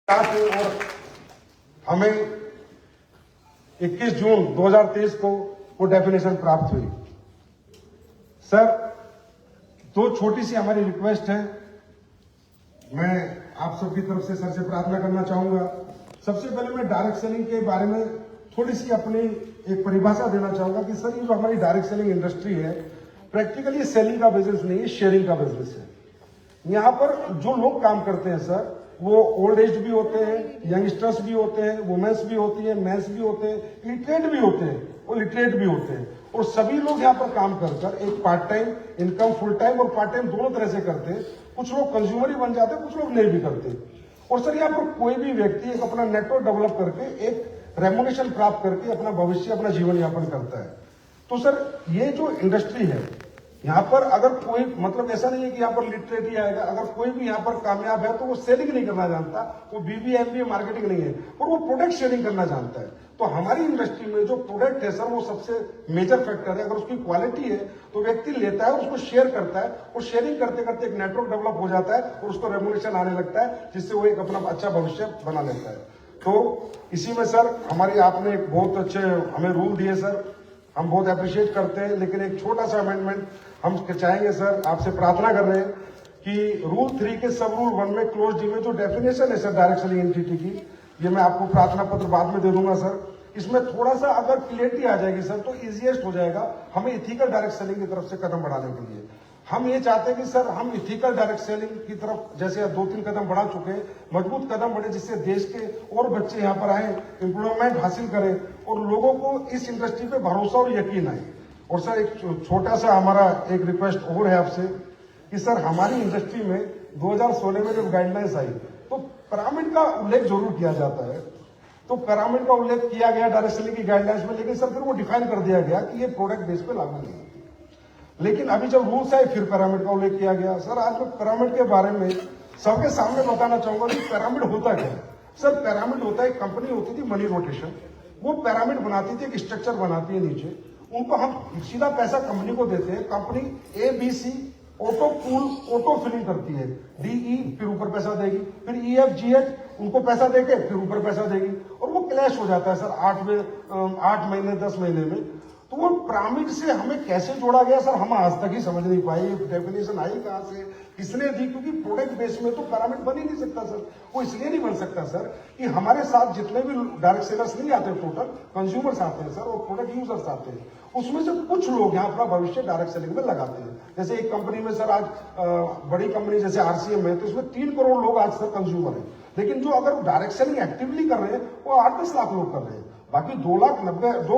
और हमें 21 जून 2023 को वो डेफिनेशन प्राप्त हुई। सर, दो छोटी सी हमारी रिक्वेस्ट है। मैं आप सबकी तरफ से सर से प्रार्थना करना चाहूंगा। सबसे पहले मैं डायरेक्ट सेलिंग के बारे में थोड़ी सी अपनी एक परिभाषा देना चाहूंगा कि सर, ये जो हमारी डायरेक्ट सेलिंग इंडस्ट्री है, प्रैक्टिकली सेलिंग का बिजनेस नहीं है, शेयरिंग का बिजनेस है। यहाँ पर जो लोग काम करते हैं सर, वो ओल्ड एज भी होते हैं, यंगस्टर्स भी होते हैं, वुमेन्स भी होती है, मेंस भी होते हैं, लिटरेट भी होते हैं और लिटरेट भी होते हैं। और सभी लोग यहाँ पर काम कर एक part time income, full time और पार्ट टाइम दोनों तरह से करते हैं। कुछ लोग कंज्यूमर ही बन जाते हैं, कुछ लोग नहीं भी करते। और सर, यहाँ पर कोई भी व्यक्ति एक अपना नेटवर्क डेवलप करके, एक रेम्युनेशन प्राप्त करके अपना भविष्य, अपना जीवन यापन करता है। तो सर, ये जो इंडस्ट्री है, यहाँ पर अगर कोई मतलब ऐसा नहीं है कि यहाँ पर लिटरेट ही आएगा। अगर कोई भी यहाँ पर कामयाब है तो वो सेलिंग नहीं करना जानता, वो बीबी एमबीए मार्केटिंग नहीं है, और वो प्रोडक्ट शेयरिंग करना जानता है। तो हमारी इंडस्ट्री में जो प्रोडक्ट है सर, वो सबसे मेजर फैक्टर है। अगर उसकी क्वालिटी है तो व्यक्ति लेता है और उसको शेयर करता है, और शेयरिंग करते करते एक नेटवर्क डेवलप हो जाता है और उसको रेम्युनेशन आने लगता है, जिससे वो एक अपना अच्छा भविष्य बना लेता है। तो इसी में सर, हमारी आपने एक बहुत अच्छे हमें रूल दिए सर, हम बहुत अप्रिशिएट करते हैं। लेकिन एक छोटा सा अमेंडमेंट हम चाहेंगे सर, आपसे प्रार्थना कर रहे हैं कि रूल 3 के सब रूल 1 में क्लोज डी में जो डेफिनेशन है सर डायरेक्ट सेलिंग एंटिटी की, ये मैं आपको प्रार्थना पत्र बाद में दे दूंगा सर। इसमें थोड़ा सा अगर क्लियरिटी आ जाएगी सर, तो इजीएस्ट हो जाएगा हमें इथिकल डायरेक्ट सेलिंग की तरफ से कदम बढ़ाने के लिए। हम ये चाहते हैं कि सर, हम इथिकल डायरेक्ट सेलिंग की तरफ जैसे 2-3 कदम बढ़ा चुके हैं, मजबूत कदम बढ़े, जिससे देश के और बच्चे यहाँ पर आए, एम्प्लॉयमेंट हासिल करें और लोगों को इस इंडस्ट्री पे भरोसा और यकीन आए। और सर, एक छोटा सा हमारा एक रिक्वेस्ट और है आपसे कि सर, हमारी इंडस्ट्री में 2016 में जब गाइडलाइंस आई तो पिरामिड का उल्लेख जरूर किया जाता है। तो पिरामिड का उल्लेख किया गया डायरेक्ट सेलिंग की गाइडलाइंस में, लेकिन सर फिर वो डिफाइन कर दिया गया कि ये प्रोडक्ट बेस पे लागू नहीं है। लेकिन अभी जब रूल्स आए, फिर पिरामिड का उल्लेख किया गया। सर, आज मैं पिरामिड के बारे में सबके सामने बताना चाहूंगा कि पिरामिड होता क्या है। सर, पिरामिड होता है, एक कंपनी होती थी मनी रोटेशन, वो पिरामिड बनाती थी, एक स्ट्रक्चर बनाती है नीचे, उनको हम सीधा पैसा कंपनी को देते हैं। Company ABC auto pool auto filling करती है, DE फिर ऊपर पैसा देगी, फिर EFGH उनको पैसा देके फिर ऊपर पैसा देगी, और वो क्लैश हो जाता है सर 8 महीने 10 महीने में। तो वो पिरामिड से हमें कैसे जोड़ा गया सर, हम आज तक ही समझ नहीं पाए। डेफिनेशन आई कहां से, किसने दी? क्योंकि प्रोडक्ट बेस में तो पिरामिड बन ही नहीं सकता सर। वो इसलिए नहीं बन सकता सर कि हमारे साथ जितने भी डायरेक्ट सेलर्स नहीं आते, टोटल कंज्यूमर्स आते हैं सर, और प्रोडक्ट यूजर्स आते हैं, उसमें से कुछ लोग यहाँ अपना भविष्य डायरेक्ट सेलिंग में लगाते हैं। जैसे एक कंपनी में सर, आज बड़ी कंपनी जैसे RCM है, तो उसमें 3 करोड़ लोग आज सर कंज्यूमर है। लेकिन जो अगर डायरेक्ट सेलिंग एक्टिवली कर रहे हैं, वो 8-10 लाख लोग कर रहे हैं। बाकी 2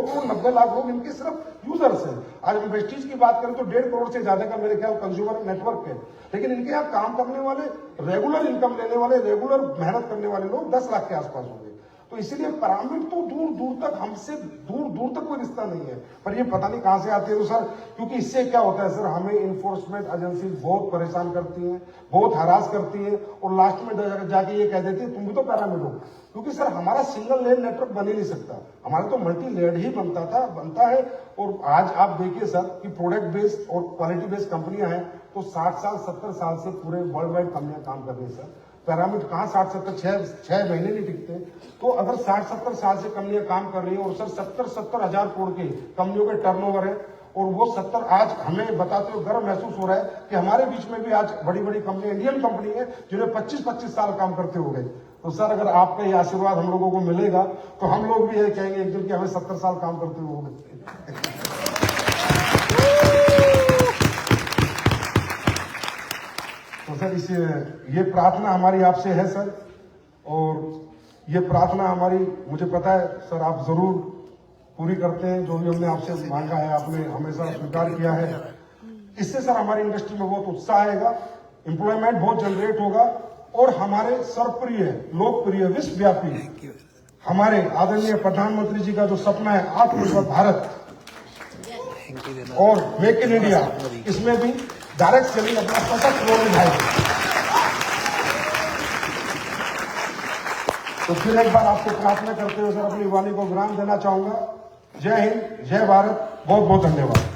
करोड़ 90 लाख लोग इनके सिर्फ यूजर्स हैं। आज हम वेस्टीज की बात करें तो 1.5 करोड़ से ज्यादा का मेरे ख्याल कंज्यूमर नेटवर्क है। लेकिन इनके यहाँ काम करने वाले, रेगुलर इनकम लेने वाले, रेगुलर मेहनत करने वाले लोग 10 लाख के आसपास होंगे। तो इसीलिए पिरामिड तो दूर दूर तक हमसे दूर तक कोई रिश्ता नहीं है, पर ये पता नहीं कहां से आती है। तो सर, क्योंकि इससे क्या होता है सर, हमें इन्फोर्समेंट एजेंसी बहुत परेशान करती है, बहुत हरास करती है, और लास्ट में जाके ये कह देती है तुम भी तो पिरामिड हो। क्योंकि सर, हमारा सिंगल लेयर नेटवर्क बन ही नहीं सकता, हमारा तो मल्टी लेयर ही बनता है। और आज आप देखिए सर कि प्रोडक्ट बेस्ड और क्वालिटी बेस्ड कंपनियां हैं, तो 60 साल 70 साल से पूरे वर्ल्ड वाइड कंपनियां काम कर रही है सर। पिरामिड कहाँ 60-70 6 महीने नहीं टिकते। तो अगर 60-70 साल से कंपनियां काम कर रही है, और सर 70 हजार करोड़ के कंपनियों के टर्नओवर है, और वो 70 आज हमें बताते हुए गर्व महसूस हो रहा है कि हमारे बीच में भी आज बड़ी बड़ी कंपनी, इंडियन कंपनी है, जिन्हें 25-25 साल काम करते हो गए। तो सर, अगर आपका ये आशीर्वाद हम लोगों को मिलेगा तो हम लोग भी ये कहेंगे एक दिन कि हमें 70 साल काम करते हुए हो गए। तो सर, ये प्रार्थना हमारी आपसे है सर, और ये प्रार्थना हमारी, मुझे पता है सर, आप जरूर पूरी करते हैं। जो भी हमने आपसे मांगा है, आपने हमेशा स्वीकार किया है। इससे सर हमारी इंडस्ट्री में बहुत उत्साह आएगा, एम्प्लॉयमेंट बहुत जनरेट होगा, और हमारे सर्वप्रिय, लोकप्रिय, विश्वव्यापी हमारे आदरणीय प्रधानमंत्री जी का जो सपना है आत्मनिर्भर भारत और मेक इन इंडिया, इसमें भी डायरेक्ट सेलिंग अपना सशक्त रोल निभाएगी। तो फिर एक बार आपको प्रार्थना करते हुए सर अपनी वाणी को विराम देना चाहूंगा। जय हिंद, जय भारत, बहुत बहुत धन्यवाद।